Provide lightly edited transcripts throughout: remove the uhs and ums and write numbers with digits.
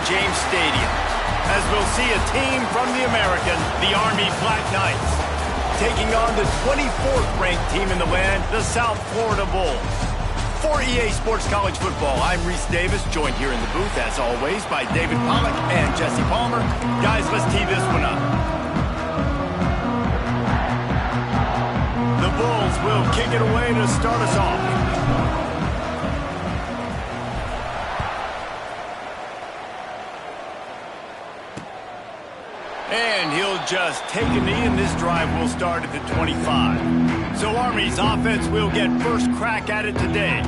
James Stadium, as we'll see a team from the American, the Army Black Knights, taking on the 24th ranked team in the land, the South Florida Bulls. For EA Sports College Football, I'm Reese Davis, joined here in the booth, as always, by David Pollack and Jesse Palmer. Guys, let's tee this one up. The Bulls will kick it away to start us off. And he'll just take a knee, and this drive will start at the 25. So Army's offense will get first crack at it today.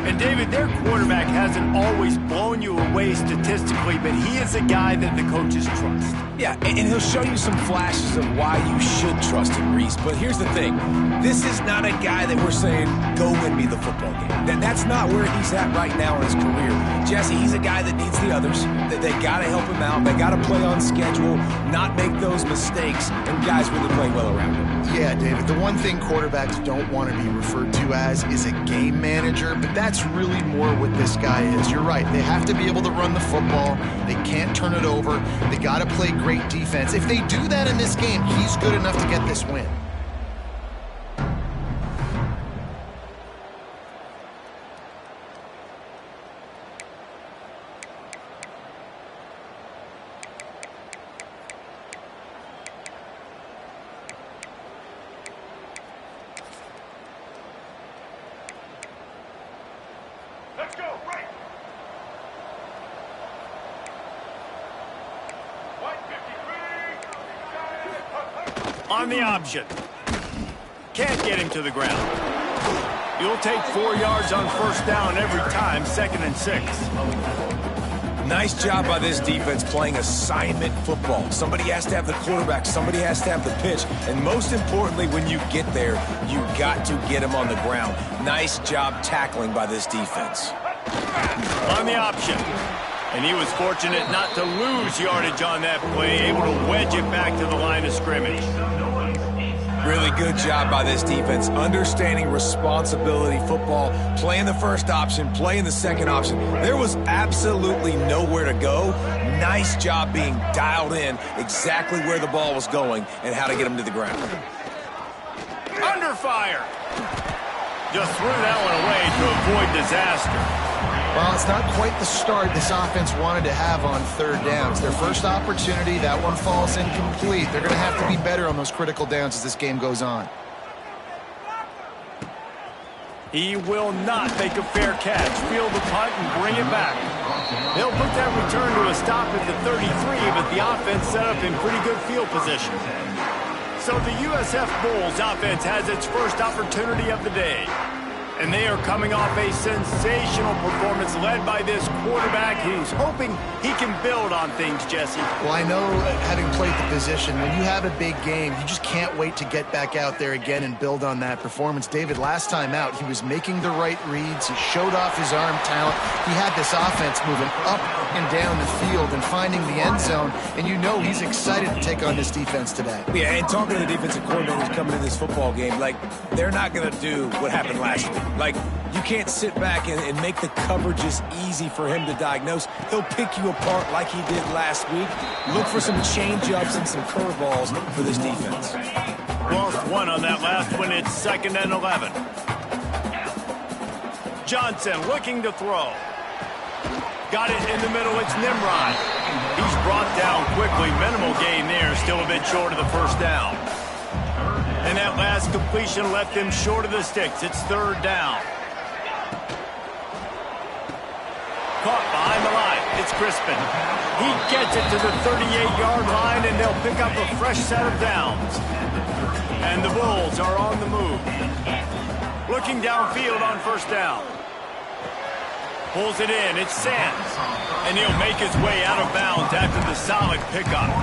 And David, their quarterback hasn't always blown you away statistically, but he is a guy that the coaches trust. Yeah, and he'll show you some flashes of why you should trust him, Reese. But here's the thing. This is not a guy that we're saying, go win me the football game. That's not where he's at right now in his career. Jesse, he's a guy that needs the others. They got to help him out. They got to play on schedule, not make those mistakes, and guys really play well around him. Yeah, David, the one thing quarterbacks don't want to be referred to as is a game manager, but that's really more what this guy is. You're right. They have to be able to run the football. They can't turn it over. They got to play great defense. If they do that in this game, he's good enough to get this win. On the option. Can't get him to the ground. You'll take 4 yards on first down every time, 2nd and 6. Nice job by this defense playing assignment football. Somebody has to have the quarterback. Somebody has to have the pitch. And most importantly, when you get there, you got to get him on the ground. Nice job tackling by this defense. On the option. And he was fortunate not to lose yardage on that play, able to wedge it back to the line of scrimmage. Really good job by this defense, understanding responsibility football, playing the first option, playing the second option. There was absolutely nowhere to go. Nice job being dialed in exactly where the ball was going and how to get him to the ground. Under fire. Just threw that one away to avoid disaster. Well, it's not quite the start this offense wanted to have on third downs. Their first opportunity, that one falls incomplete. They're going to have to be better on those critical downs as this game goes on. He will not make a fair catch, field the punt, and bring it back. They'll put that return to a stop at the 33, but the offense set up in pretty good field position. So the USF Bulls offense has its first opportunity of the day. And they are coming off a sensational performance led by this quarterback who's hoping he can build on things, Jesse. Well, I know, having played the position, when you have a big game, you just can't wait to get back out there again and build on that performance. David, last time out, he was making the right reads. He showed off his arm talent. He had this offense moving up and down the field and finding the end zone. And you know he's excited to take on this defense today. Yeah, and talking to the defensive coordinators coming to this football game, like, they're not going to do what happened last week. Like, you can't sit back and make the coverages easy for him to diagnose. He'll pick you apart like he did last week. Look for some change-ups and some curveballs for this defense. Lost one on that last one. It's 2nd and 11. Johnson looking to throw. Got it in the middle. It's Nimrod. He's brought down quickly. Minimal gain there. Still a bit short of the first down. And that last completion left him short of the sticks. It's 3rd down. Caught behind the line. It's Crispin. He gets it to the 38-yard line, and they'll pick up a fresh set of downs. And the Bulls are on the move. Looking downfield on first down. Pulls it in. It's Sands. And he'll make his way out of bounds after the solid pickup.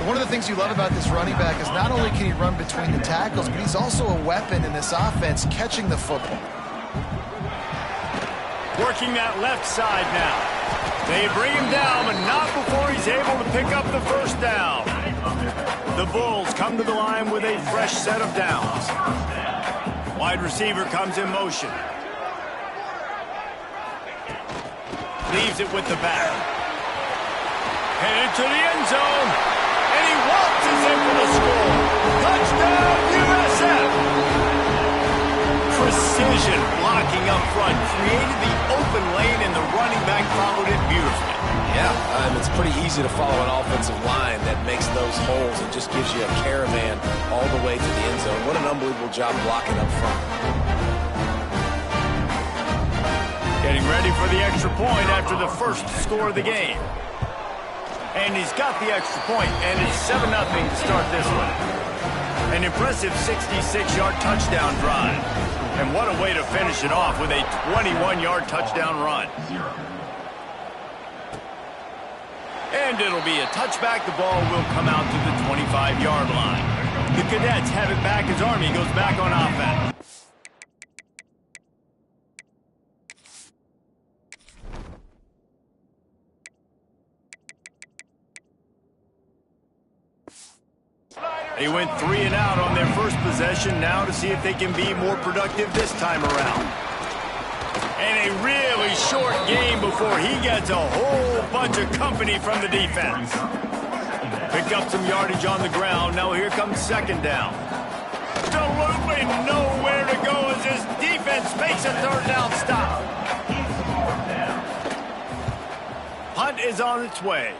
One of the things you love about this running back is not only can he run between the tackles, but he's also a weapon in this offense catching the football. Working that left side now. They bring him down, but not before he's able to pick up the first down. The Bulls come to the line with a fresh set of downs. Wide receiver comes in motion. Leaves it with the back. Headed to the end zone. And he waltzes in for the score. Touchdown, USF. Precision blocking up front created the open lane, and the running back followed it beautifully. Yeah, it's pretty easy to follow an offensive line that makes those holes and just gives you a caravan all the way to the end zone. What an unbelievable job blocking up front. Getting ready for the extra point after the first score of the game. And he's got the extra point, and it's 7-0 to start this one. An impressive 66-yard touchdown drive. And what a way to finish it off with a 21-yard touchdown run. And it'll be a touchback. The ball will come out to the 25-yard line. The Cadets have it back as Army goes back on offense. They went 3 and out on their first possession, now to see if they can be more productive this time around. And a really short game before he gets a whole bunch of company from the defense. Pick up some yardage on the ground. Now here comes second down. Absolutely nowhere to go as this defense makes a third down stop. Punt is on its way.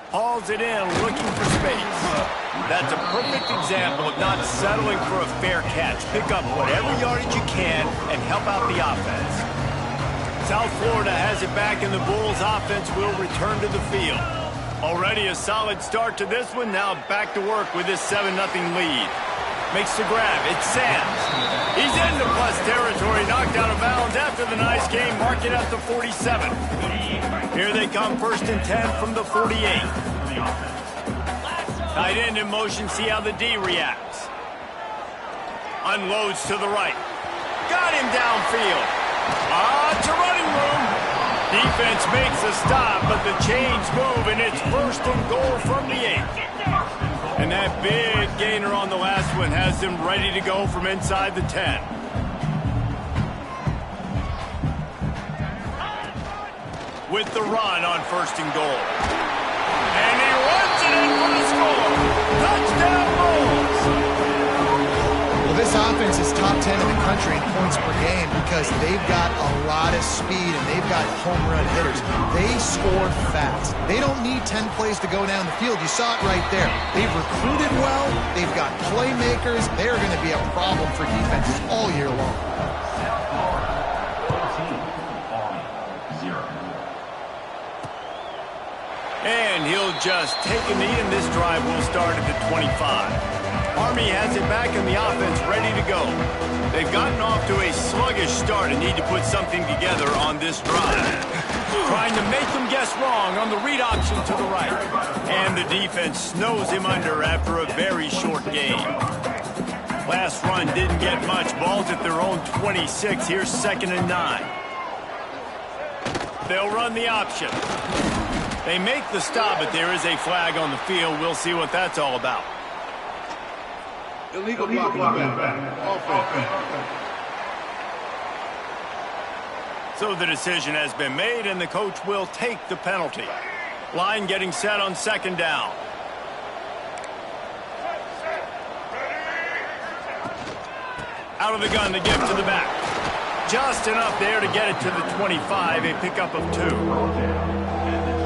Hauls it in, looking for space. That's a perfect example of not settling for a fair catch. Pick up whatever yardage you can and help out the offense. South Florida has it back, and the Bulls offense will return to the field. Already a solid start to this one. Now back to work with this 7-0 lead. Makes the grab. It's Sands. He's into plus territory, knocked out of bounds after the nice game. Mark it at the 47. Here they come, 1st and 10 from the 48. Tight end in motion, see how the D reacts. Unloads to the right. Got him downfield. To running room. Defense makes a stop, but the chains move, and it's 1st and goal from the 8. And that big gainer on the last one has them ready to go from inside the 10. With the run on 1st and goal. And he runs it in for the score. Touchdown Bulls! Well, this offense is top 10 in the country in points per game because they've got a lot of speed and they've got home run hitters. They score fast. They don't need 10 plays to go down the field. You saw it right there. They've recruited well. They've got playmakers. They're going to be a problem for defenses all year long. And he'll just take a knee, and this drive will start at the 25. Army has it back and the offense ready to go. They've gotten off to a sluggish start and need to put something together on this drive. Trying to make them guess wrong on the read option to the right. And the defense snows him under after a very short game. Last run didn't get much. Ball's at their own 26. Here's 2nd and 9. They'll run the option. They make the stop, but there is a flag on the field. We'll see what that's all about. Illegal blocking back. So the decision has been made, and the coach will take the penalty. Line getting set on 2nd down. Out of the gun to give to the back. Just enough there to get it to the 25, a pickup of 2.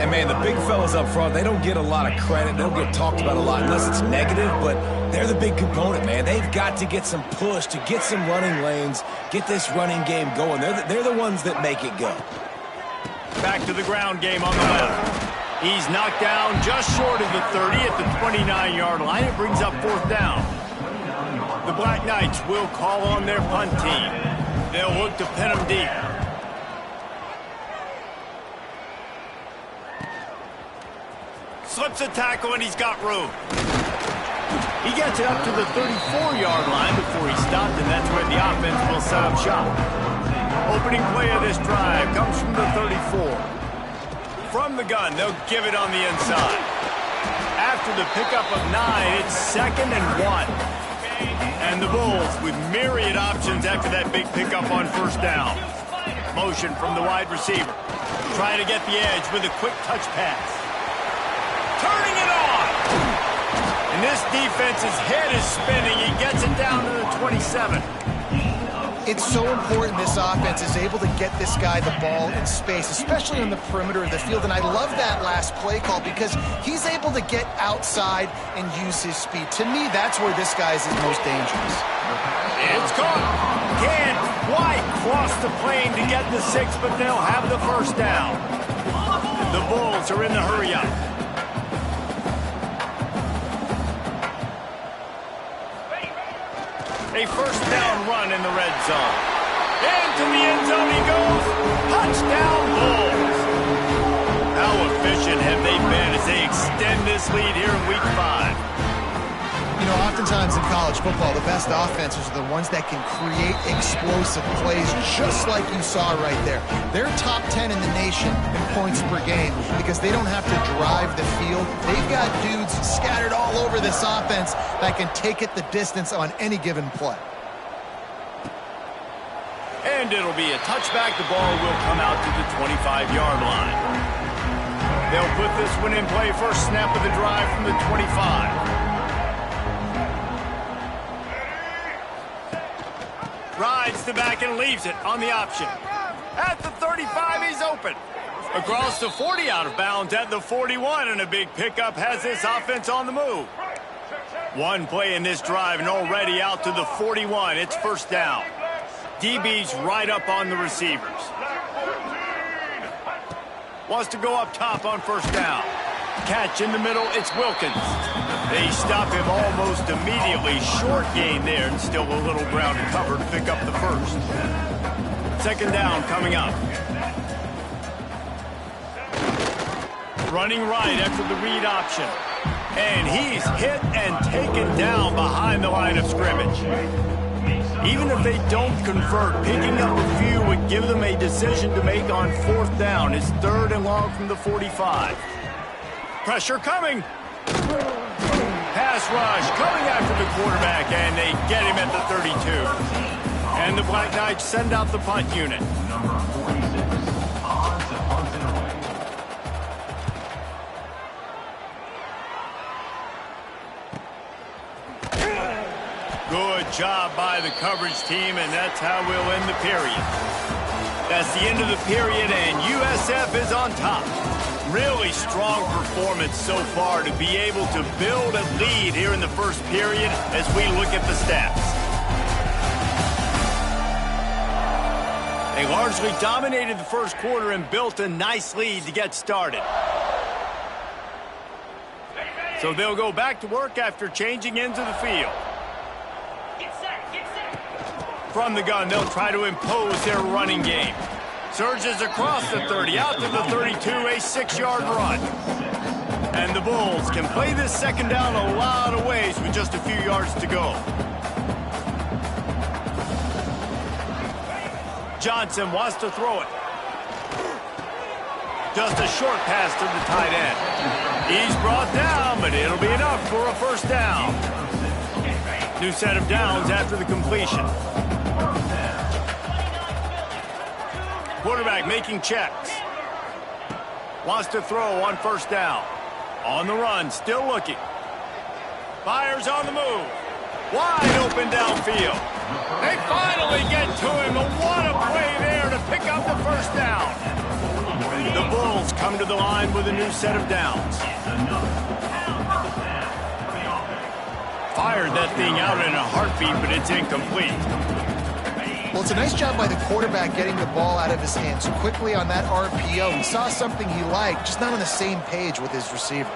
And, man, the big fellas up front, they don't get a lot of credit. They don't get talked about a lot unless it's negative, but they're the big component, man. They've got to get some push, to get some running lanes, get this running game going. They're the ones that make it go. Back to the ground game on the left. He's knocked down just short of the 30 at the 29-yard line. It brings up 4th down. The Black Knights will call on their punt team. They'll look to pin them deep. Slips a tackle, and he's got room. He gets it up to the 34-yard line before he stopped, and that's where the offense will set up shop. Opening play of this drive comes from the 34. From the gun, they'll give it on the inside. After the pickup of 9, it's 2nd and 1. And the Bulls with myriad options after that big pickup on 1st down. Motion from the wide receiver. Try to get the edge with a quick touch pass. Turning it on. And this defense's head is spinning. He gets it down to the 27. It's so important this offense is able to get this guy the ball in space, especially on the perimeter of the field. And I love that last play call because he's able to get outside and use his speed. To me, that's where this guy is his most dangerous. It's caught. Can't quite cross the plane to get the 6, but they'll have the first down. The Bulls are in the hurry-up. A first down run in the red zone. Into the end zone he goes. Touchdown, Bulls. How efficient have they been as they extend this lead here in Week 5? You know, oftentimes in college football, the best offenses are the ones that can create explosive plays, just like you saw right there. They're top 10 in the nation in points per game because they don't have to drive the field. They've got dudes scattered all over this offense that can take it the distance on any given play. And it'll be a touchback. The ball will come out to the 25-yard line. They'll put this one in play. First snap of the drive from the 25. Rides the back and leaves it on the option. At the 35, he's open. Across the 40, out of bounds at the 41, and a big pickup has this offense on the move. One play in this drive, and already out to the 41. It's first down. DB's right up on the receivers. Wants to go up top on first down. Catch in the middle, it's Wilkins. They stop him almost immediately. Short gain there, and still a little ground to cover to pick up the first. Second down coming up. Running right after the read option. And he's hit and taken down behind the line of scrimmage. Even if they don't convert, picking up a few would give them a decision to make on fourth down. It's third and long from the 45. Pressure coming. Pass rush coming after the quarterback, and they get him at the 32. And the Black Knights send out the punt unit. Good job by the coverage team, and that's how we'll end the period. That's the end of the period, and USF is on top. Really strong performance so far to be able to build a lead here in the first period as we look at the stats. They largely dominated the first quarter and built a nice lead to get started. So they'll go back to work after changing into the field. From the gun, they'll try to impose their running game. Surges across the 30, out to the 32, a 6-yard run. And the Bulls can play this second down a lot of ways with just a few yards to go. Johnson wants to throw it. Just a short pass to the tight end. He's brought down, but it'll be enough for a first down. New set of downs after the completion. Quarterback making checks. Wants to throw on first down. On the run, still looking. Fires on the move. Wide open downfield. They finally get to him. What a play there to pick up the first down. The Bulls come to the line with a new set of downs. Fired that thing out in a heartbeat, but it's incomplete. Well, it's a nice job by the quarterback getting the ball out of his hands quickly on that RPO. He saw something he liked, just not on the same page with his receiver.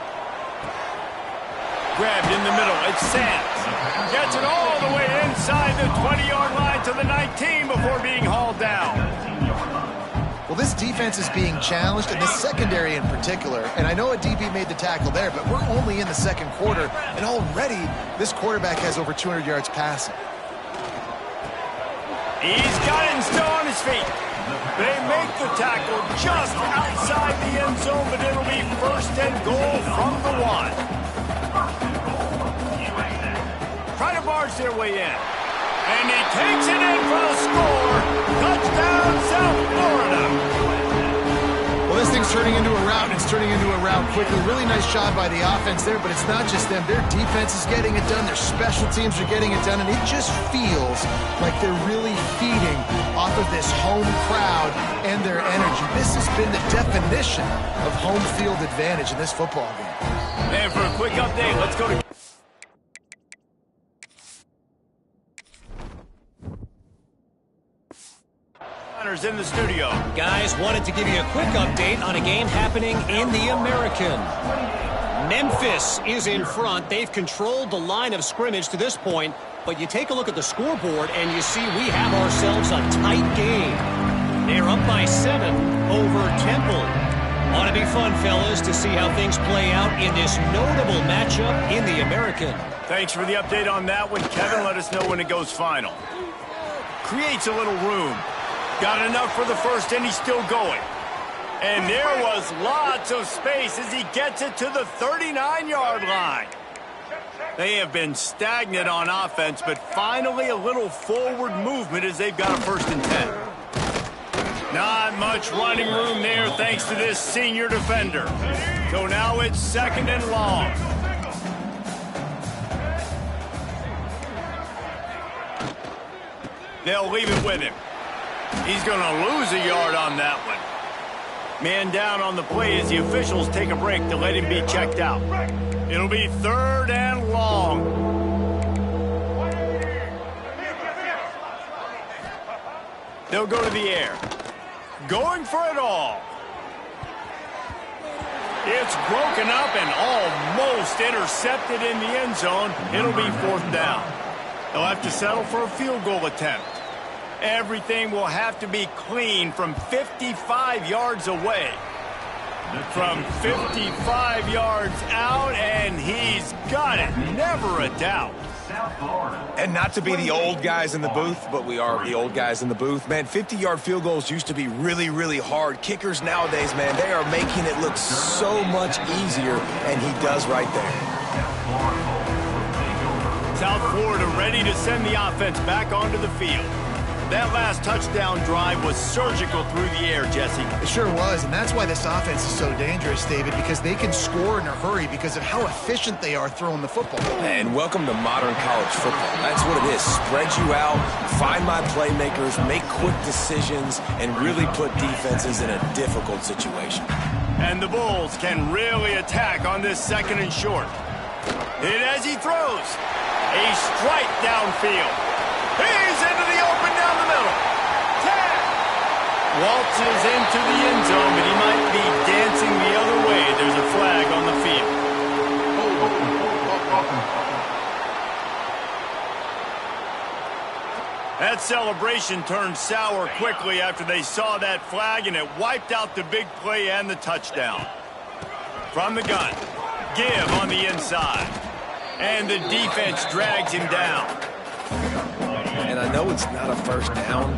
Grabbed in the middle, it's Sands. Gets it all the way inside the 20-yard line to the 19 before being hauled down. Well, this defense is being challenged, and this secondary in particular. And I know a DB made the tackle there, but we're only in the second quarter, and already this quarterback has over 200 yards passing. He's got it and still on his feet. They make the tackle just outside the end zone, but it'll be first and goal from the 1. Try to barge their way in. And he takes it in for the score. Touchdown, South Florida. Well, is turning into a route, and it's turning into a route quickly. Really nice job by the offense there, but it's not just them. Their defense is getting it done. Their special teams are getting it done, and it just feels like they're really feeding off of this home crowd and their energy. This has been the definition of home field advantage in this football game. And for a quick update, let's go to... in the studio. Guys, wanted to give you a quick update on a game happening in the American. Memphis is in front. They've controlled the line of scrimmage to this point, but you take a look at the scoreboard and you see we have ourselves a tight game. They're up by 7 over Temple. Ought to be fun, fellas, to see how things play out in this notable matchup in the American. Thanks for the update on that one, Kevin. Let us know when it goes final. Creates a little room. Got enough for the first, and he's still going. And there was lots of space as he gets it to the 39-yard line. They have been stagnant on offense, but finally a little forward movement as they've got a 1st and 10. Not much running room there thanks to this senior defender. So now it's 2nd and long. They'll leave it with him. He's going to lose a yard on that one. Man down on the play as the officials take a break to let him be checked out. It'll be 3rd and long. They'll go to the air. Going for it all. It's broken up and almost intercepted in the end zone. It'll be 4th down. They'll have to settle for a field goal attempt. Everything will have to be clean from 55 yards away. From 55 yards out, and he's got it. Never a doubt. And not to be the old guys in the booth, but we are the old guys in the booth. Man, 50-yard field goals used to be really, really hard. Kickers nowadays, man, they are making it look so much easier, and he does right there. South Florida ready to send the offense back onto the field. That last touchdown drive was surgical through the air, Jesse. It sure was, and that's why this offense is so dangerous, David, because they can score in a hurry because of how efficient they are throwing the football. And welcome to modern college football. That's what it is. Spread you out, find my playmakers, make quick decisions, and really put defenses in a difficult situation. And the Bulls can really attack on this 2nd and short. Hit as he throws. A strike downfield. He's into the open down the middle. Tag. Waltzes into the end zone, but he might be dancing the other way. There's a flag on the field. That celebration turned sour quickly after they saw that flag, and it wiped out the big play and the touchdown. From the gun, give on the inside. And the defense drags him down. And I know it's not a 1st down,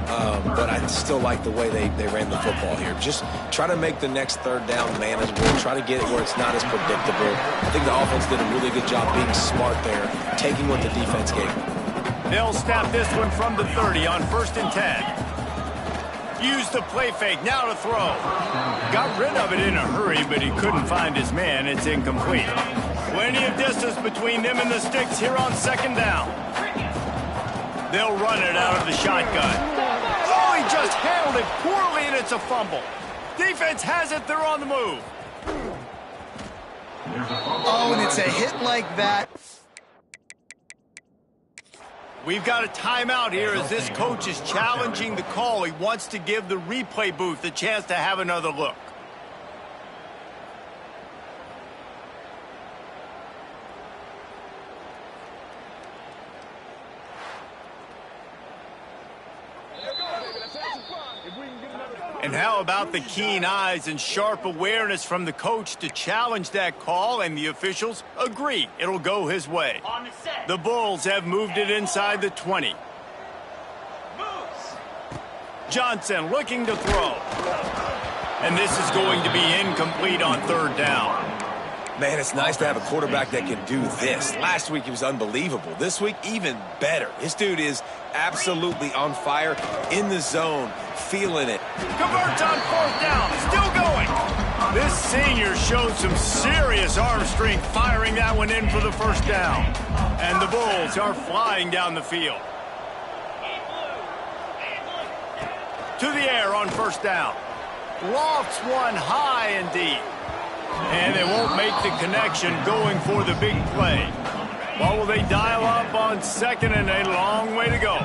but I still like the way they ran the football here. Just try to make the next 3rd down manageable. Try to get it where it's not as predictable. I think the offense did a really good job being smart there, taking what the defense gave them. They'll snap this one from the 30 on 1st and 10. Use the play fake, now to throw. Got rid of it in a hurry, but he couldn't find his man. It's incomplete. Plenty of distance between them and the sticks here on 2nd down. They'll run it out of the shotgun. Oh, he just handled it poorly, and it's a fumble. Defense has it. They're on the move. Oh, and it's a hit like that. We've got a timeout here as this coach is challenging the call. He wants to give the replay booth a chance to have another look. And how about the keen eyes and sharp awareness from the coach to challenge that call, and the officials agree it'll go his way. The Bulls have moved it inside the 20. Johnson looking to throw. And this is going to be incomplete on 3rd down. Man, it's nice to have a quarterback that can do this. Last week, he was unbelievable. This week, even better. This dude is absolutely on fire, in the zone, feeling it. Converts on 4th down, still going. showed some serious arm strength firing that one in for the first down. And the Bulls are flying down the field. To the air on first down. Lofts one high and deep. And they won't make the connection going for the big play. What will they dial up on second and a long way to go?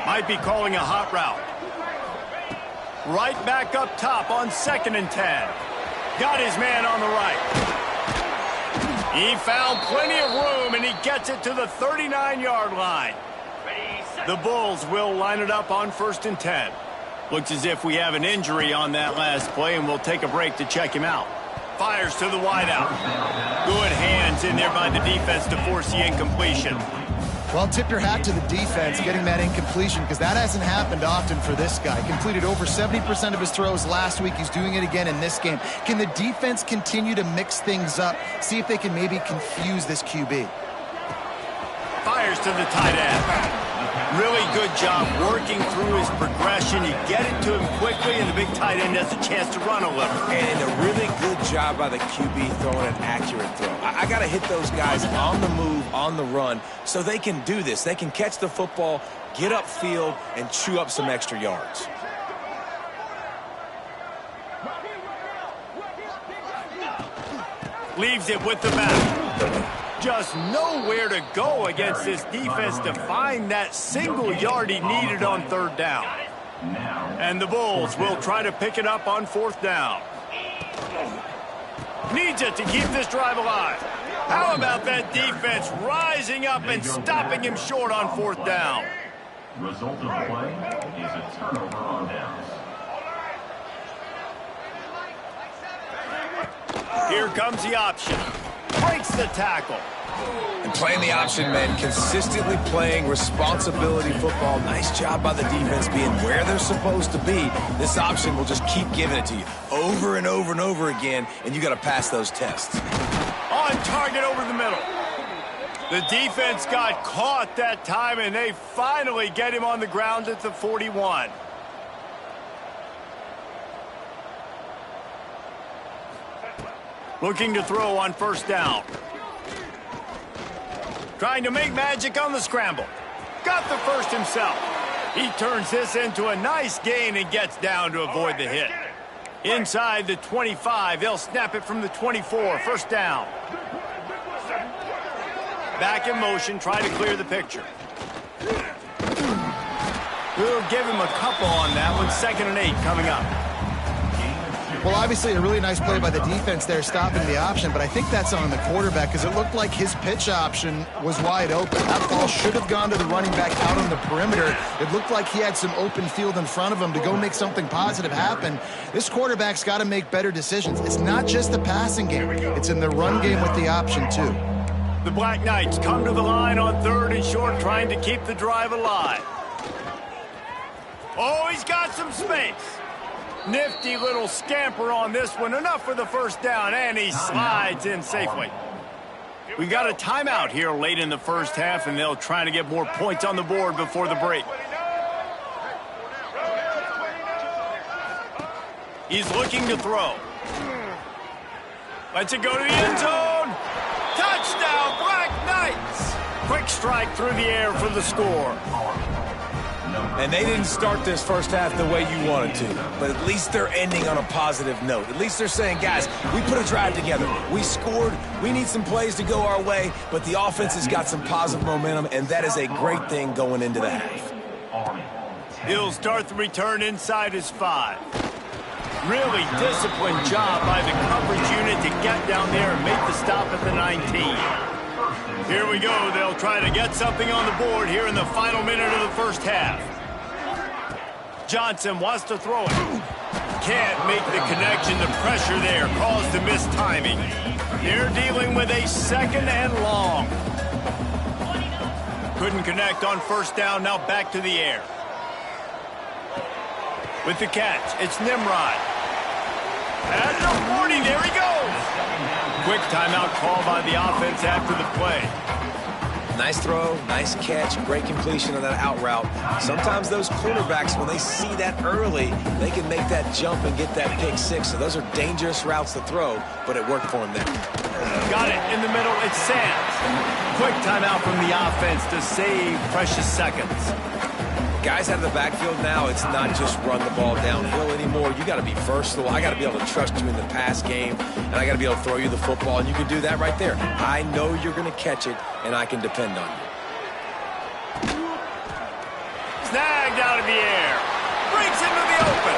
Might be calling a hot route. Right back up top on 2nd and 10. Got his man on the right. He found plenty of room, and he gets it to the 39-yard line. The Bulls will line it up on 1st and 10. Looks as if we have an injury on that last play, and we'll take a break to check him out. Fires to the wideout. Good hands in there by the defense to force the incompletion. Well, tip your hat to the defense getting that incompletion, because that hasn't happened often for this guy. Completed over 70% of his throws last week. He's doing it again in this game. Can the defense continue to mix things up? See if they can maybe confuse this QB. Fires to the tight end. Really good job working through his progression. You get it to him quickly, and the big tight end has a chance to run a little. And a really good job by the QB throwing an accurate throw. I got to hit those guys on the move, on the run, so they can do this. They can catch the football, get upfield, and chew up some extra yards. Leaves it with the back. Just nowhere to go against this defense to find that single yard he needed on 3rd down. And the Bulls will try to pick it up on 4th down. Needs it to keep this drive alive. How about that defense rising up and stopping him short on 4th down? Result of the play is a turnover on downs. Here comes the option. Breaks the tackle. And playing the option, man, consistently playing responsibility football. Nice job by the defense being where they're supposed to be. This option will just keep giving it to you over and over and over again, and you got to pass those tests. On target over the middle. The defense got caught that time, and they finally get him on the ground at the 41. Looking to throw on 1st down. Trying to make magic on the scramble. Got the first himself. He turns this into a nice gain and gets down to avoid the hit. Inside the 25, they'll snap it from the 24. 1st down. Back in motion, try to clear the picture. We'll give him a couple on that one. 2nd and 8 coming up. Well, obviously a really nice play by the defense there stopping the option, but I think that's on the quarterback because it looked like his pitch option was wide open. That ball should have gone to the running back out on the perimeter. It looked like he had some open field in front of him to go make something positive happen. This quarterback's got to make better decisions. It's not just the passing game. It's in the run game with the option, too. The Black Knights come to the line on 3rd and short, trying to keep the drive alive. Oh, he's got some space. Nifty little scamper on this one. Enough for the 1st down, and he slides in safely. We got a timeout here late in the 1st half, and they'll try to get more points on the board before the break. He's looking to throw. Lets it go to the end zone. Touchdown, Black Knights! Quick strike through the air for the score. And they didn't start this 1st half the way you wanted to, but at least they're ending on a positive note. At least they're saying, guys, we put a drive together. We scored. We need some plays to go our way, but the offense has got some positive momentum, and that is a great thing going into the half. He'll start the return inside his 5. Really disciplined job by the coverage unit to get down there and make the stop at the 19. Here we go. They'll try to get something on the board here in the final minute of the 1st half. Johnson wants to throw it. Can't make the connection. The pressure there caused the missed timing. They're dealing with a 2nd and long. Couldn't connect on 1st down. Now back to the air. With the catch, it's Nimrod. At the 40, there he goes. Quick timeout call by the offense after the play. Nice throw, nice catch, great completion on that out route. Sometimes those cornerbacks, when they see that early, they can make that jump and get that pick six. So those are dangerous routes to throw, but it worked for him there. Got it in the middle. It's Sands. Quick timeout from the offense to save precious seconds. Guys out of the backfield now, it's not just run the ball downhill anymore. You got to be versatile. I got to be able to trust you in the pass game, and I got to be able to throw you the football, and you can do that right there. I know you're going to catch it, and I can depend on you. Snagged out of the air. Breaks into the open.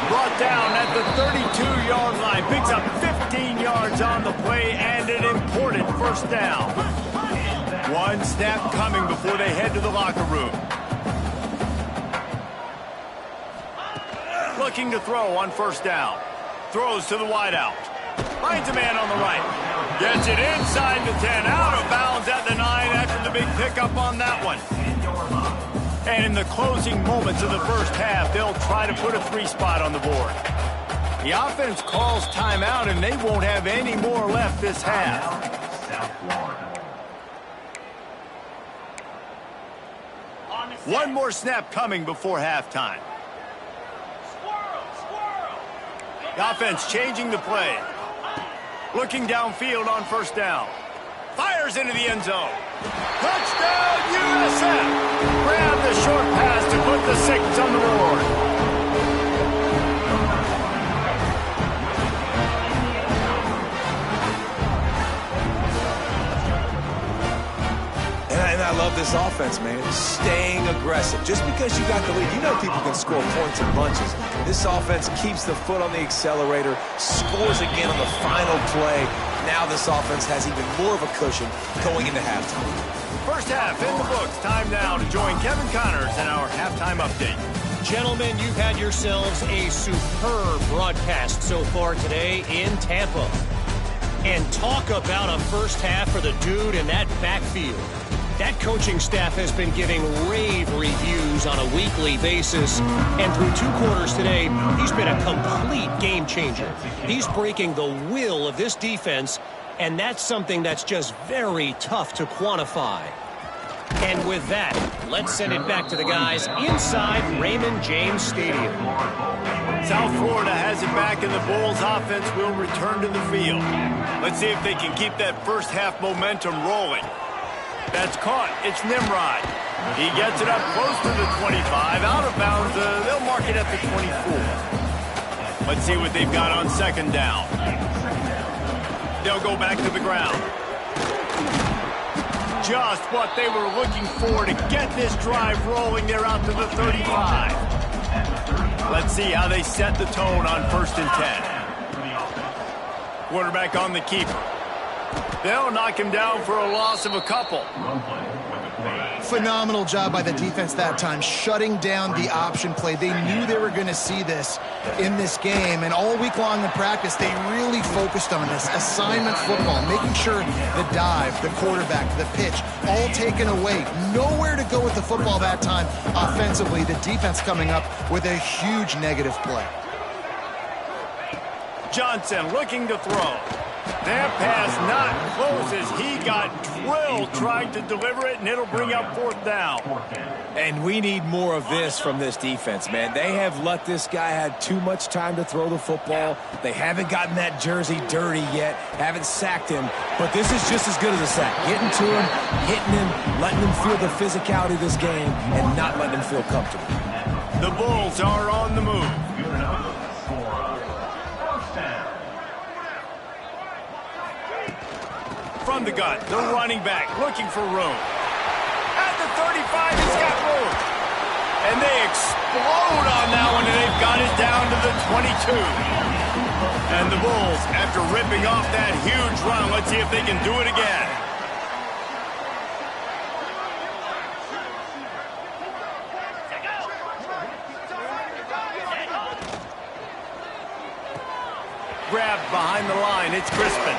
Brought down at the 32-yard line. Picks up 15 yards on the play and an important first down. One snap coming before they head to the locker room. Looking to throw on first down. Throws to the wideout. Finds a man on the right. Gets it inside the 10. Out of bounds at the 9 after the big pickup on that one. And in the closing moments of the first half, they'll try to put a 3 spot on the board. The offense calls timeout, and they won't have any more left this half. One more snap coming before halftime. The offense changing the play. Looking downfield on first down. Fires into the end zone. Touchdown, USF! Grab the short pass to put the 6 on the board. And I love this offense, man. Staying aggressive. Just because you got the lead, you know people can score points in bunches. This offense keeps the foot on the accelerator, scores again on the final play. Now this offense has even more of a cushion going into halftime. First half in the books. Time now to join Kevin Connors in our halftime update. Gentlemen, you've had yourselves a superb broadcast so far today in Tampa. And talk about a first half for the dude in that backfield. That coaching staff has been giving rave reviews on a weekly basis. And through 2 quarters today, he's been a complete game changer. He's breaking the will of this defense, and that's something that's just very tough to quantify. And with that, let's send it back to the guys inside Raymond James Stadium. South Florida has it back, and the Bulls offense will return to the field. Let's see if they can keep that first half momentum rolling. That's caught. It's Nimrod. He gets it up close to the 25. Out of bounds. They'll mark it at the 24. Let's see what they've got on second down. They'll go back to the ground. Just what they were looking for to get this drive rolling. They're out to the 35. Let's see how they set the tone on 1st and 10. Quarterback on the keeper. They'll knock him down for a loss of a couple. Phenomenal job by the defense that time, shutting down the option play. They knew they were going to see this in this game, and all week long in practice, they really focused on this assignment football, making sure the dive, the quarterback, the pitch, all taken away. Nowhere to go with the football that time offensively. The defense coming up with a huge negative play. Johnson looking to throw. That pass not close as he got drilled trying to deliver it, and it'll bring up 4th down. And we need more of this from this defense, man. They have let this guy have too much time to throw the football. They haven't gotten that jersey dirty yet, haven't sacked him, but this is just as good as a sack. Getting to him, hitting him, letting him feel the physicality of this game, and not letting him feel comfortable. The Bulls are on the move. From the gun, the running back looking for room. At the 35, he's got room. And they explode on that one, and they've got it down to the 22. And the Bulls, after ripping off that huge run, let's see if they can do it again. Grabbed behind the line, it's Crispin.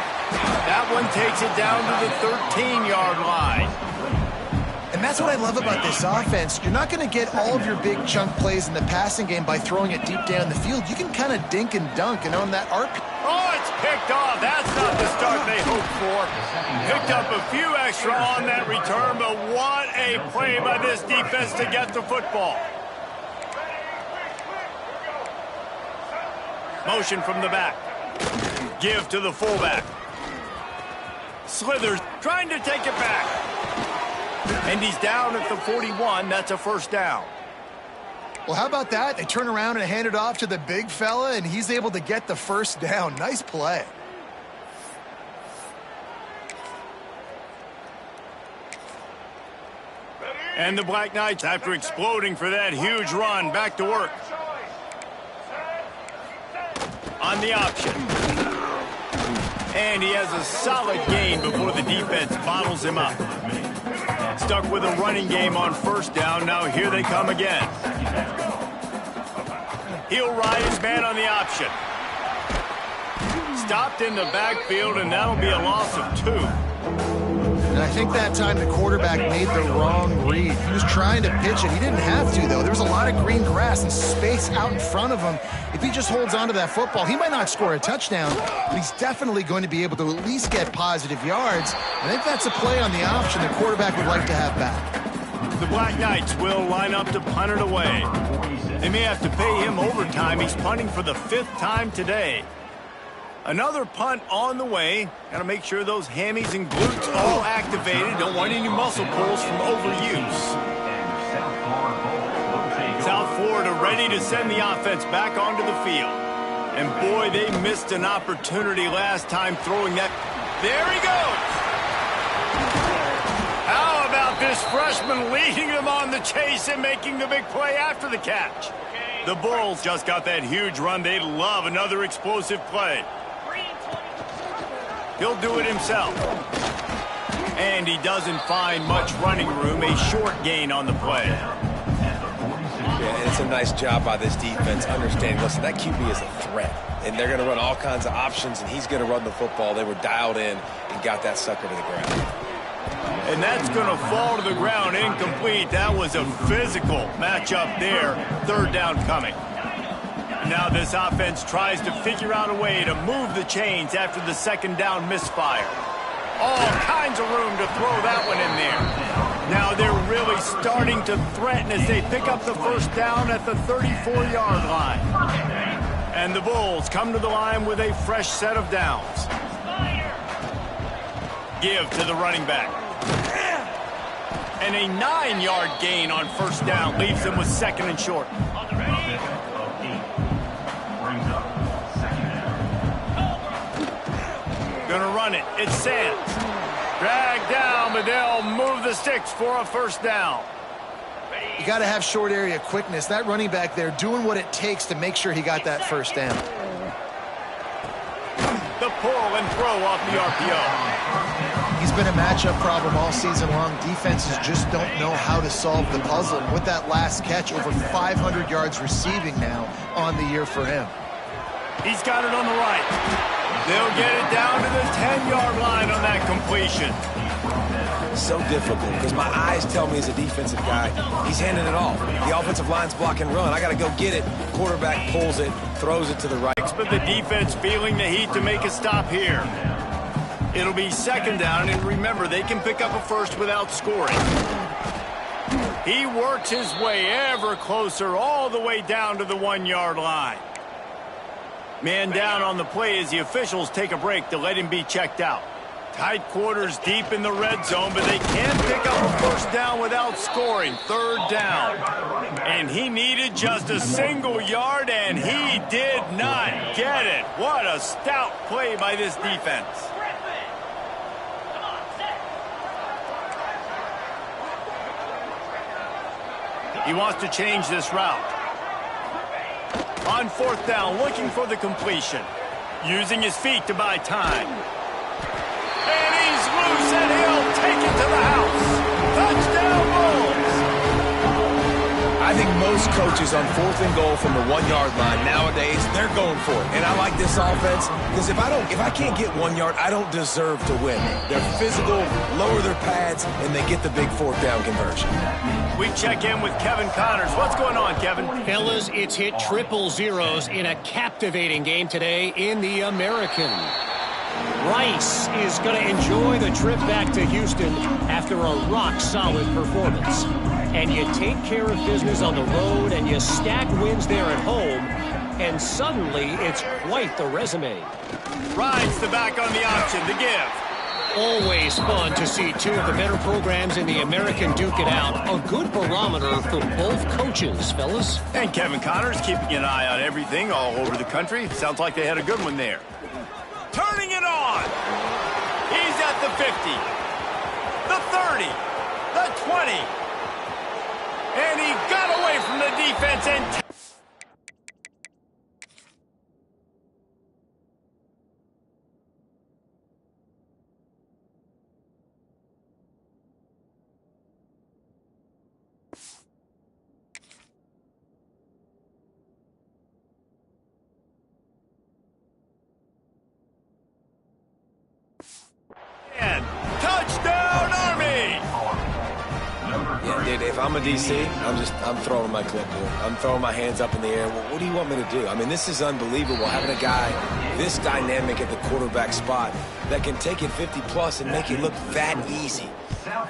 That one takes it down to the 13-yard line. And that's what I love about this offense. You're not going to get all of your big chunk plays in the passing game by throwing it deep down the field. You can kind of dink and dunk and own that arc. Oh, it's picked off. That's not the start they hoped for. Picked up a few extra on that return, but what a play by this defense to get the football. Motion from the back. Give to the fullback. Slithers trying to take it back. And he's down at the 41. That's a first down. Well, how about that? They turn around and hand it off to the big fella, and he's able to get the first down. Nice play. And the Black Knights, after exploding for that huge run, back to work. On the option. And he has a solid gain before the defense bottles him up. Stuck with a running game on first down. Now here they come again. He'll ride his man on the option. Stopped in the backfield, and that'll be a loss of 2. And I think that time the quarterback made the wrong read. He was trying to pitch it. He didn't have to, though. There was a lot of green grass and space out in front of him. If he just holds on to that football, he might not score a touchdown, but he's definitely going to be able to at least get positive yards. I think that's a play on the option the quarterback would like to have back. The Black Knights will line up to punt it away. They may have to pay him overtime. He's punting for the 5th time today. Another punt on the way. Got to make sure those hammies and glutes all activated. Don't want any muscle pulls from overuse. South Florida ready to send the offense back onto the field. And boy, they missed an opportunity last time throwing that. There he goes. How about this freshman leading them on the chase and making the big play after the catch? The Bulls just got that huge run. They love another explosive play. He'll do it himself. And he doesn't find much running room. A short gain on the play. Yeah, and it's a nice job by this defense understanding, listen, that QB is a threat. And they're going to run all kinds of options, and he's going to run the football. They were dialed in and got that sucker to the ground. And that's going to fall to the ground incomplete. That was a physical matchup there. 3rd down coming. Now this offense tries to figure out a way to move the chains after the 2nd down misfire. All kinds of room to throw that one in there. Now they're really starting to threaten as they pick up the first down at the 34-yard line. And the Bulls come to the line with a fresh set of downs. Give to the running back. And a 9-yard gain on first down leaves them with 2nd and short. Gonna run it. It's Sands. Dragged down, but they'll move the sticks for a first down. You got to have short area quickness. That running back there doing what it takes to make sure he got that first down. The pull and throw off the RPO. He's been a matchup problem all season long. Defenses just don't know how to solve the puzzle. And with that last catch, over 500 yards receiving now on the year for him. He's got it on the right. They'll get it down to the 10-yard line on that completion. So difficult because my eyes tell me as a defensive guy, he's handing it off. The offensive line's block and run. I got to go get it. Quarterback pulls it, throws it to the right. But the defense feeling the heat to make a stop here. It'll be 2nd down, and remember, they can pick up a first without scoring. He works his way ever closer all the way down to the 1-yard line. Man down on the play as the officials take a break to let him be checked out. Tight quarters deep in the red zone, but they can't pick up a first down without scoring. 3rd down. And he needed just a single yard, and he did not get it. What a stout play by this defense. He wants to change this route. On 4th down, looking for the completion. Using his feet to buy time. And he's loose, and he'll take it to the house. Touchdown, Bulls! I I think most coaches on 4th and goal from the 1-yard line nowadays, they're going for it. And I like this offense because if I can't get 1 yard, I don't deserve to win. They're physical, lower their pads, and they get the big 4th down conversion. We check in with Kevin Connors. What's going on, Kevin? Fellas, it's hit triple zeros in a captivating game today in the American. Rice is going to enjoy the trip back to Houston after a rock-solid performance. And you take care of business on the road and you stack wins there at home, and suddenly it's quite the resume. Rides the back on the option, the give. Always fun to see two of the better programs in the American duke it out. A good barometer for both coaches, fellas. And Kevin Connors keeping an eye on everything all over the country. Sounds like they had a good one there. Turning it on. He's at the 50, the 30, the 20. And he got away from the defense and... Touchdown, Army! Yeah, dude, if I'm a DC, I'm throwing my clipboard. I'm throwing my hands up in the air. Well, what do you want me to do? I mean, this is unbelievable, having a guy this dynamic at the quarterback spot that can take it 50-plus and make it look that easy.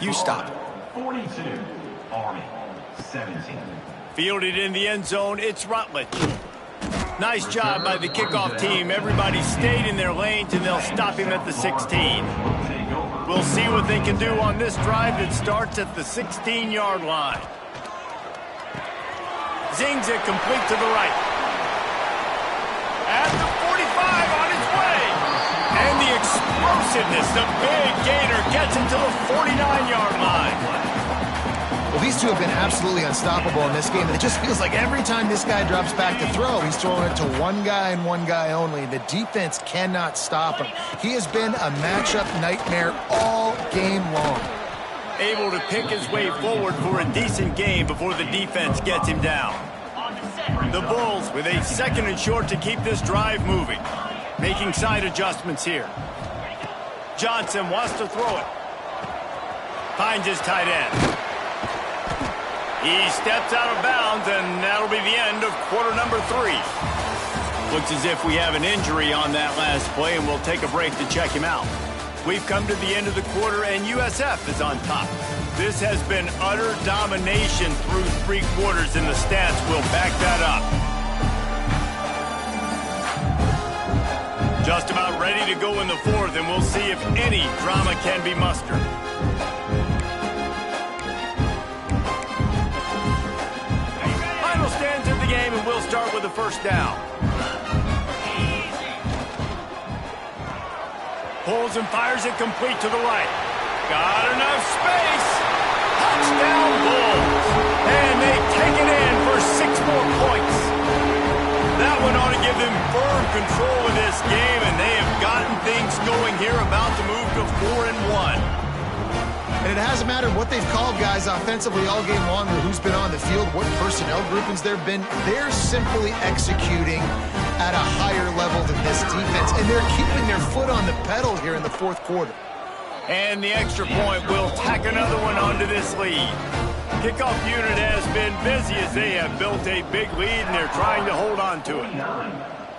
You stop it. 42, Army, 17. Fielded in the end zone, it's Rutledge. Nice job by the kickoff team. Everybody stayed in their lanes, and they'll stop him at the 16. We'll see what they can do on this drive that starts at the 16-yard line. Zings it complete to the right. At the 45 on its way. And the explosiveness, the big gainer gets him to the 49-yard line. Well, these two have been absolutely unstoppable in this game, and it just feels like every time this guy drops back to throw, he's throwing it to one guy and one guy only. The defense cannot stop him. He has been a matchup nightmare all game long. Able to pick his way forward for a decent game before the defense gets him down. The Bulls with a 2nd and short to keep this drive moving. Making side adjustments here. Johnson wants to throw it. Finds his tight end. He steps out of bounds, and that'll be the end of quarter number 3. Looks as if we have an injury on that last play, and we'll take a break to check him out. We've come to the end of the quarter, and USF is on top. This has been utter domination through 3 quarters, and the stats will back that up. Just about ready to go in the 4th, and we'll see if any drama can be mustered. Stands in the game, and we'll start with the 1st down. Pulls and fires it complete to the right. Got enough space. Touchdown Bulls. And they take it in for 6 more points. That one ought to give them firm control of this game, and they have gotten things going here, about to move to 4-1. And it hasn't mattered what they've called guys offensively all game long or who's been on the field, what personnel groupings there have been. They're simply executing at a higher level than this defense, and they're keeping their foot on the pedal here in the 4th quarter. And the extra point will tack another one onto this lead. Kickoff unit has been busy as they have built a big lead, and they're trying to hold on to it.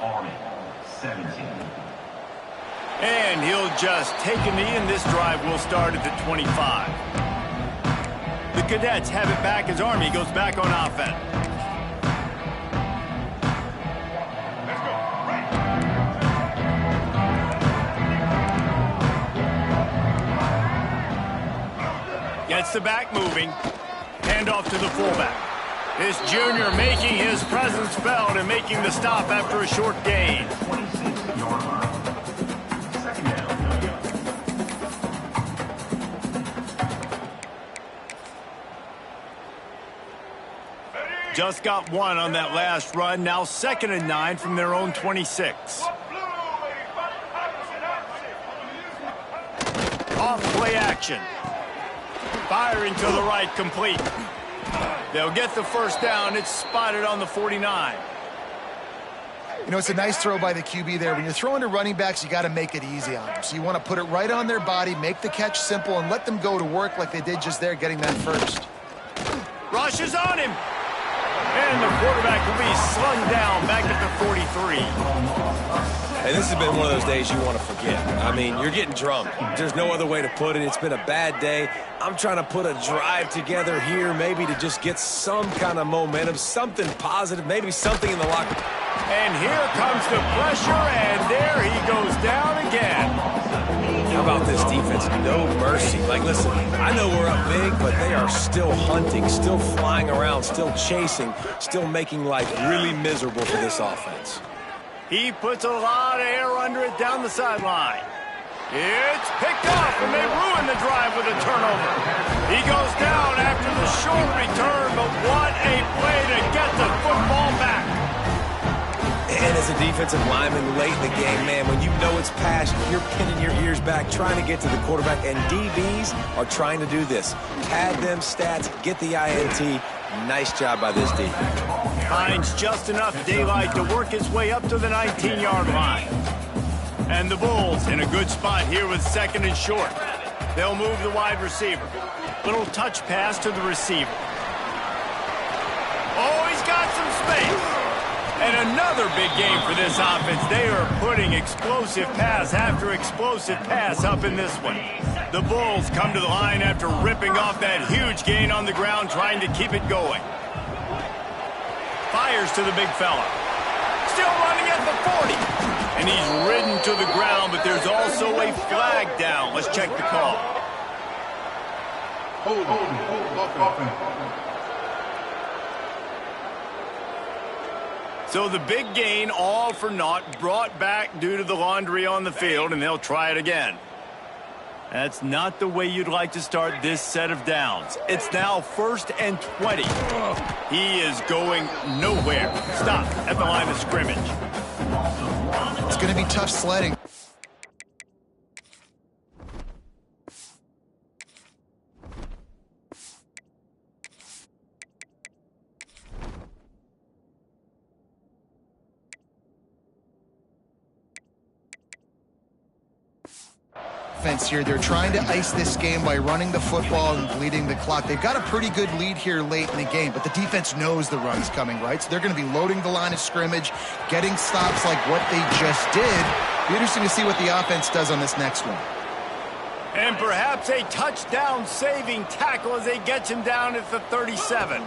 Army, 17. And he'll just take a knee, and this drive will start at the 25. The Cadets have it back as Army goes back on offense. Gets the back moving. Handoff to the fullback. This junior making his presence felt and making the stop after a short gain. 26-yard line. Just got 1 on that last run. Now 2nd and 9 from their own 26. Off play action. Firing to the right, complete. They'll get the first down. It's spotted on the 49. You know, it's a nice throw by the QB there. When you're throwing to running backs, you got to make it easy on them. So you want to put it right on their body, make the catch simple, and let them go to work like they did just there, getting that first. Rush is on him. And the quarterback will be slung down back at the 43. Hey, this has been one of those days you want to forget. I mean, you're getting drunk. There's no other way to put it. It's been a bad day. I'm trying to put a drive together here, maybe to just get some kind of momentum, something positive, maybe something in the locker. And here comes the pressure, and there he goes down again. How about this defense? No mercy. Like, listen, I know we're up big, but they are still hunting, still flying around, still chasing, still making life really miserable for this offense. He puts a lot of air under it down the sideline. It's picked off, and they ruin the drive with a turnover. He goes down after the short return, but what a play to get the football back. And as a defensive lineman late in the game, man, when you know it's past, you're pinning your ears back, trying to get to the quarterback, and DBs are trying to do this. Pad them stats, get the INT. Nice job by this defense. Finds just enough daylight to work his way up to the 19-yard line. And the Bulls in a good spot here with second and short. They'll move the wide receiver. Little touch pass to the receiver. Oh, he's got some space. And another big game for this offense. They are putting explosive pass after explosive pass up in this one. The Bulls come to the line after ripping off that huge gain on the ground, trying to keep it going. Fires to the big fella. Still running at the 40. And he's ridden to the ground, but there's also a flag down. Let's check the call. Hold on. So the big gain, all for naught, brought back due to the laundry on the field, and they'll try it again. That's not the way you'd like to start this set of downs. It's now 1st and 20. He is going nowhere. Stop at the line of scrimmage. It's going to be tough sledding. Here. They're trying to ice this game by running the football and bleeding the clock. They've got a pretty good lead here late in the game, but the defense knows the run's coming, right? So they're going to be loading the line of scrimmage, getting stops like what they just did. Be interesting to see what the offense does on this next one. And perhaps a touchdown-saving tackle as they get him down at the 37.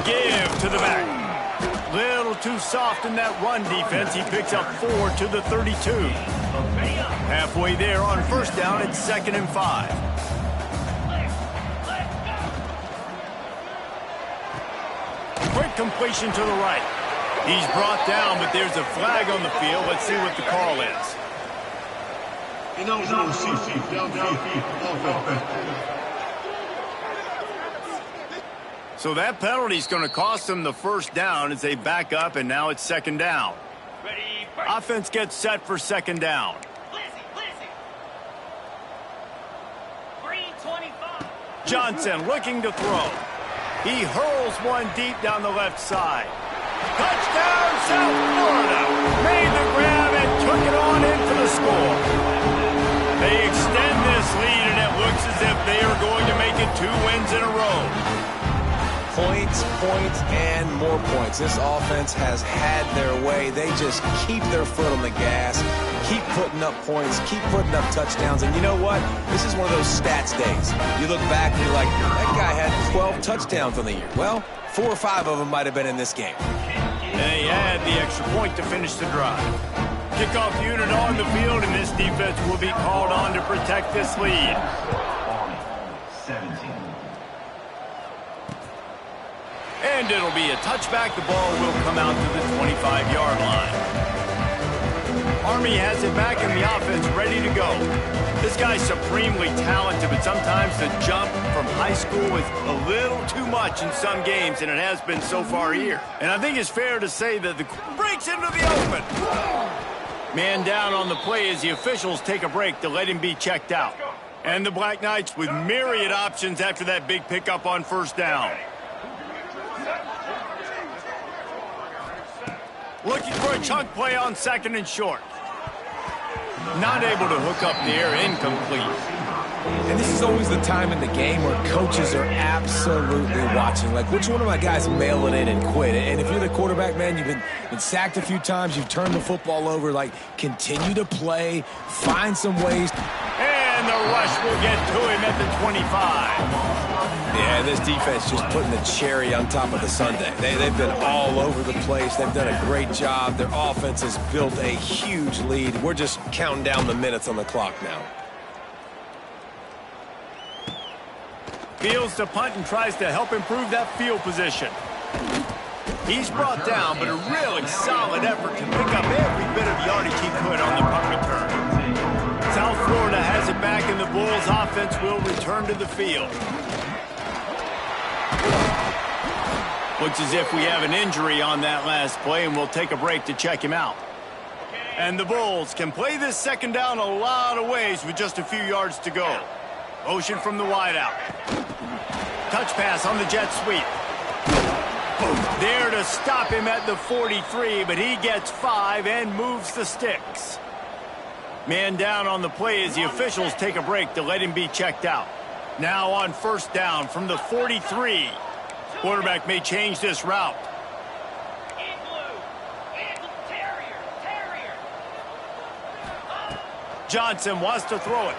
Give to the back. Little too soft in that run defense. He picks up 4 to the 32. Halfway there on first down, it's 2nd and 5. Quick completion to the right. He's brought down, but there's a flag on the field. Let's see what the call is. So that penalty is going to cost them the first down as they back up, and now it's 2nd down. Offense gets set for 2nd down. Johnson looking to throw. He hurls one deep down the left side. Touchdown, South Florida. Made the grab and took it on in for the score. They extend this lead, and it looks as if they are going to make it 2 wins in a row. Points, points, and more points. This offense has had their way. They just keep their foot on the gas, keep putting up points, keep putting up touchdowns. And you know what? This is one of those stats days. You look back and you're like, that guy had 12 touchdowns on the year. Well, 4 or 5 of them might have been in this game. They add the extra point to finish the drive. Kickoff unit on the field, and this defense will be called on to protect this lead. 17. And it'll be a touchback. The ball will come out to the 25-yard line. Army has it back in the offense, ready to go. This guy's supremely talented, but sometimes the jump from high school is a little too much in some games, and it has been so far here. And I think it's fair to say that the breaks into the open. Man down on the play as the officials take a break to let him be checked out. And the Black Knights with myriad options after that big pickup on first down. Looking for a chunk play on 2nd and short. Not able to hook up there, incomplete. And this is always the time in the game where coaches are absolutely watching. Like, which one of my guys mail it in and quit? And if you're the quarterback, man, you've been sacked a few times, you've turned the football over, like, continue to play, find some ways. And the rush will get to him at the 25. Yeah, this defense just putting the cherry on top of the sundae. They've been all over the place. They've done a great job. Their offense has built a huge lead. We're just counting down the minutes on the clock now. Fields to punt and tries to help improve that field position. He's brought down, but a really solid effort to pick up every bit of yardage he could on the punt return. South Florida has it back, and the Bulls offense will return to the field. Looks as if we have an injury on that last play, and we'll take a break to check him out. And the Bulls can play this 2nd down a lot of ways with just a few yards to go. Motion from the wideout. Touch pass on the jet sweep. There to stop him at the 43, but he gets 5 and moves the sticks. Man down on the play as the officials take a break to let him be checked out. Now on 1st down from the 43. Quarterback may change this route. Johnson wants to throw it.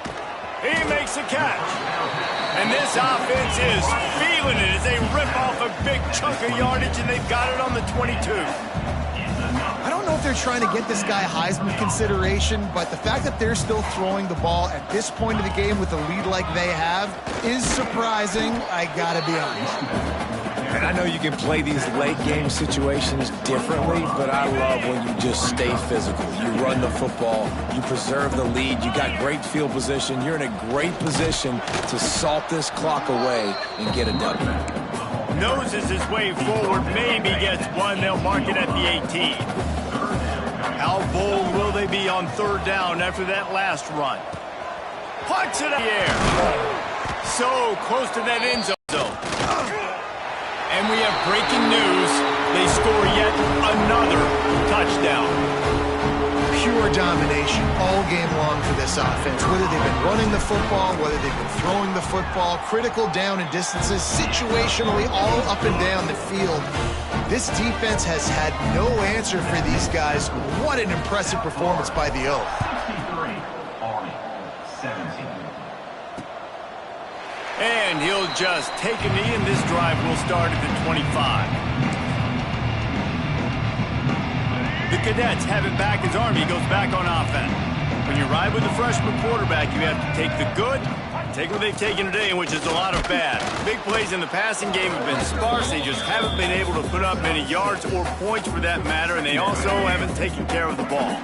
He makes a catch. And this offense is feeling it as they rip off a big chunk of yardage, and they've got it on the 22. I don't know if they're trying to get this guy Heisman consideration, but the fact that they're still throwing the ball at this point of the game with a lead like they have is surprising, I gotta be honest. And I know you can play these late game situations differently, but I love when you just stay physical. You run the football, you preserve the lead, you got great field position, you're in a great position to salt this clock away and get a W. Noses his way forward, maybe gets one. They'll mark it at the 18. How bold will they be on 3rd down after that last run? Puts it in the air. So close to that end zone. And we have breaking news. They score yet another touchdown. Pure domination all game long for this offense. Whether they've been running the football, whether they've been throwing the football, critical down and distances, situationally all up and down the field. This defense has had no answer for these guys. What an impressive performance by the O. 63, Army, 17. And he'll just take a knee, and this drive will start at the 25. The Cadets have it back as Army goes back on offense. When you ride with the freshman quarterback, you have to take the good, take what they've taken today, which is a lot of bad. Big plays in the passing game have been sparse. They just haven't been able to put up many yards or points for that matter, and they also haven't taken care of the ball.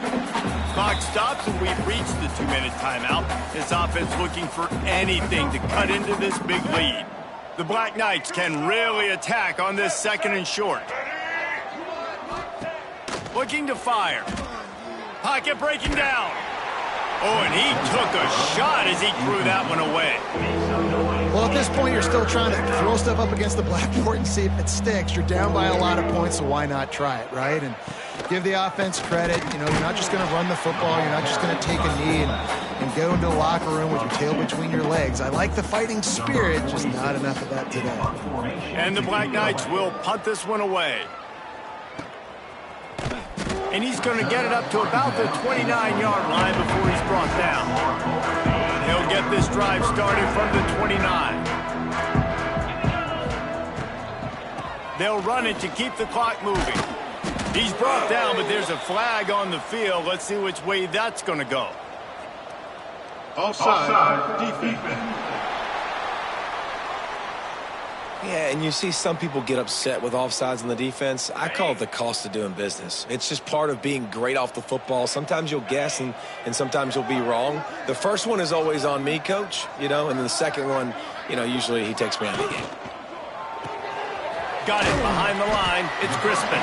Clock stops, and we've reached the 2-minute timeout. This offense looking for anything to cut into this big lead. The Black Knights can really attack on this 2nd and short. Looking to fire. Pocket breaking down. Oh, and he took a shot as he threw that one away. Well, at this point, you're still trying to throw stuff up against the blackboard and see if it sticks. You're down by a lot of points, so why not try it, right? And give the offense credit. You know, you're not just going to run the football. You're not just going to take a knee and go into the locker room with your tail between your legs. I like the fighting spirit, just not enough of that today. And the Black Knights will punt this one away. And he's going to get it up to about the 29-yard line before he's brought down. He'll get this drive started from the 29. They'll run it to keep the clock moving. He's brought down, but there's a flag on the field. Let's see which way that's going to go. Offside, defense. Yeah, and you see some people get upset with offsides in the defense. I call it the cost of doing business. It's just part of being great off the football. Sometimes you'll guess and sometimes you'll be wrong. The first one is always on me, coach, you know, and then the second one, you know, usually he takes me out of the game. Got it behind the line. It's Crispin.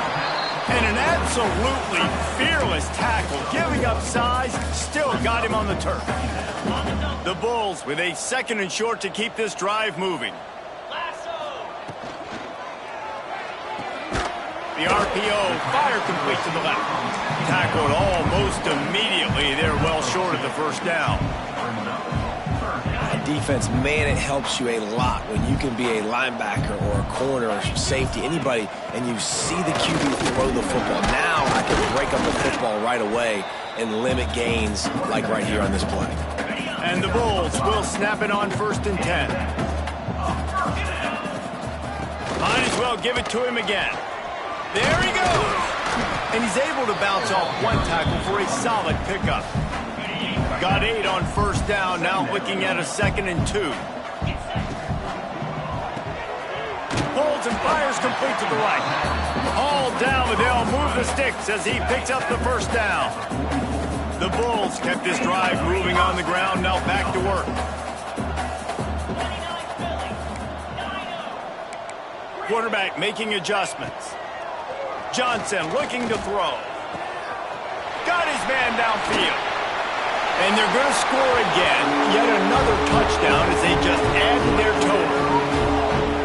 And an absolutely fearless tackle, giving up size, still got him on the turf. The Bulls with a 2nd and short to keep this drive moving. The RPO, fire complete to the left. Tackled almost immediately. They're well short of the first down. Defense, man, it helps you a lot when you can be a linebacker or a corner or safety, anybody, and you see the QB throw the football. Now I can break up the football right away and limit gains like right here on this play. And the Bulls will snap it on 1st and 10. Might as well give it to him again. There he goes. And he's able to bounce off one tackle for a solid pickup. Got 8 on 1st down, now looking at a 2nd and 2. Holds and fires complete to the right. All down, but they'll move the sticks as he picks up the 1st down. The Bulls kept this drive moving on the ground, now back to work. Quarterback making adjustments. Johnson looking to throw. Got his man downfield. And they're going to score again. Yet another touchdown as they just added their total.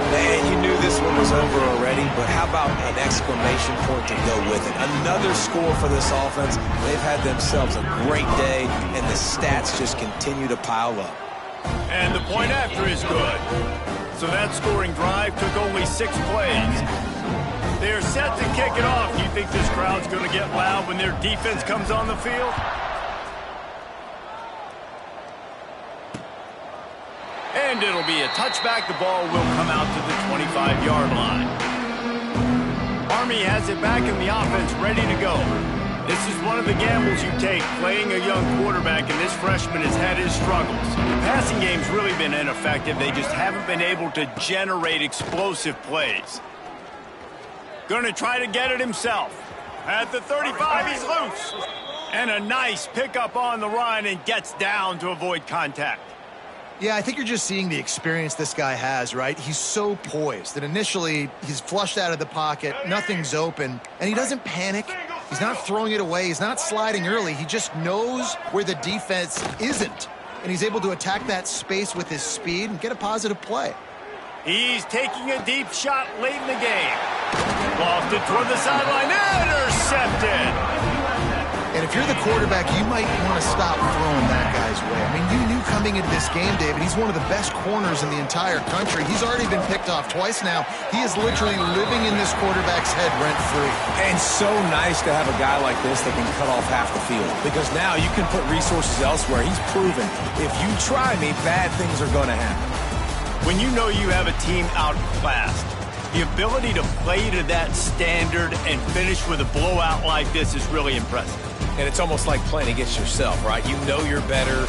Man, you knew this one was over already, but how about an exclamation point to go with it? Another score for this offense. They've had themselves a great day, and the stats just continue to pile up. And the point after is good. So that scoring drive took only 6 plays. They're set to kick it off. You think this crowd's going to get loud when their defense comes on the field? And it'll be a touchback. The ball will come out to the 25-yard line. Army has it back in the offense, ready to go. This is one of the gambles you take, playing a young quarterback, and this freshman has had his struggles. The passing game's really been ineffective. They just haven't been able to generate explosive plays. Going to try to get it himself. At the 35, he's loose. And a nice pickup on the run and gets down to avoid contact. Yeah, I think you're just seeing the experience this guy has, right? He's so poised that initially he's flushed out of the pocket, nothing's open, and he doesn't panic. He's not throwing it away. He's not sliding early. He just knows where the defense isn't, and he's able to attack that space with his speed and get a positive play. He's taking a deep shot late in the game. Lofted toward the sideline. Intercepted. And if you're the quarterback, you might want to stop throwing that guy's way. I mean, you knew coming into this game, David, he's one of the best corners in the entire country. He's already been picked off twice now. He is literally living in this quarterback's head rent-free. And so nice to have a guy like this that can cut off half the field. Because now you can put resources elsewhere. He's proven, if you try me, bad things are going to happen. When you know you have a team outclassed, the ability to play to that standard and finish with a blowout like this is really impressive. And it's almost like playing against yourself, right? You know you're better.